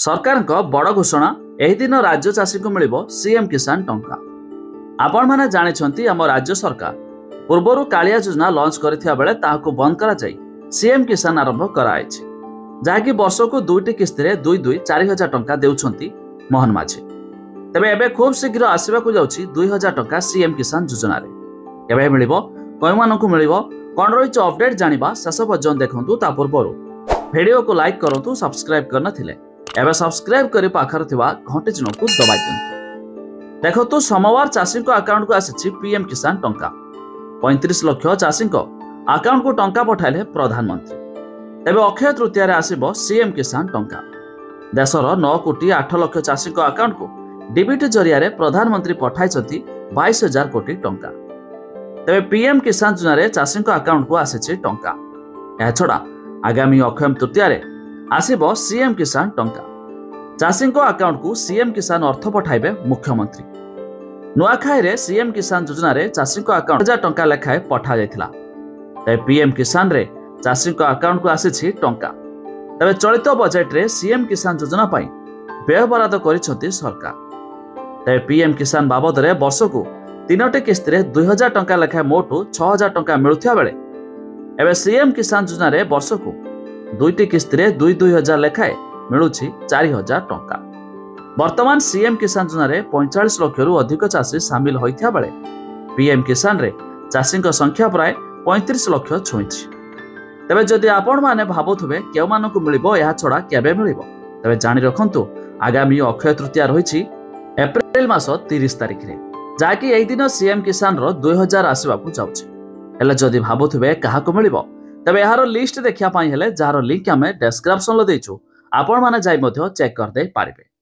सरकार बड़ घोषणा एही दिन राज्य चाषी को मिलिबो सीएम किसान टंका। आपण माने जानिछंती आम राज्य सरकार पूर्वरु कालिया योजना लॉन्च करथिया बेले ताहाको बंद करा जाई सीएम किसान आरंभ करायछि, जाकी वर्षको दुईटी किस्ती रे 2-4,000 टंका देउछंती मोहन माझी। तेबे एबे खूब शीघ्र आसीबाकू जाउछि 2,000 टंका सीएम किसान योजना रे। केबे मिलिबो कयमानकू मिलिबो कोन रहिछ अपडेट जानिबा शेष पर्यंत देखंतु। ता पूर्वरु वीडियो को लाइक करंतु, सब्सक्राइब करना थिले एबे सब्सक्राइब करी पाखर थिबा घंटी चिन्ह को दबाइ दियंतु। देखंतु सोमवार चाषी को अकाउंट को आसीछि पीएम किसान टंका। 35 लाख चाषी को अकाउंट को टंका पठाइले प्रधानमंत्री। तेबे अक्षय तृतीया रे आसीबो सीएम किसान टंका। देशर 9 कोटी 8 लाख चाषी को अकाउंट को डीबीटी जरिया रे प्रधानमंत्री पठाइछथि 22,000 कोटी टंका। तेबे पीएम किसान योजना रे चाषी को अकाउंट को आसीछि टंका। या छडा आगामी अक्षय तृतीया रे आसीबो सीएम किसान टंका। चाषी को अकाउंट को सीएम किसान अर्थ पठाइबे मुख्यमंत्री। नुआखाई रे सीएम किसान योजना रे चाषी को अकाउंट 1,000 टंका लेखाए पठा जायतिला। तबे पीएम किसान रे चाषी को अकाउंट को आसीछि टंका। तबे चलित बजेट रे सीएम किसान योजना पई व्यय बराद करिसथि सरकार। तबे पीएम किसान बाबद रे वर्ष को 3टी किस्ती रे 2,000 टंका लेखाए मोट 6,000 टंका मिलुथिया बेले एबे सीएम किसान योजना रे वर्ष को 2टी किस्ती रे 2,000 लेखाए मिलुछि 4,000 टंका। वर्तमान सीएम किसान योजना रे 45 लाख रु अधिक चाषी शामिल होइथिया बेले पीएम किसान रे चाषी संख्या प्राय 35 लाख छुईछि। तबे जदि आपण माने भाबुथबे केउ मानकु मिलिबो या छडा केबे मिलिबो, तबे जानि रखंतु आगामी अक्षय तृतीया रहिछि एप्रिल मास 30 तारिख रे, जाकी एही दिन सीएम किसान रो 2,000 आसीबाकू जाउछि। हेले जदि भाबुथबे काहाकू मिलिबो, तबे यार लिस्ट देखिया पाई हेले जार लिंक आमे डिस्क्रिप्शन लो देइछु, आपण माने जाई मध्य चेक कर दे पारिबे।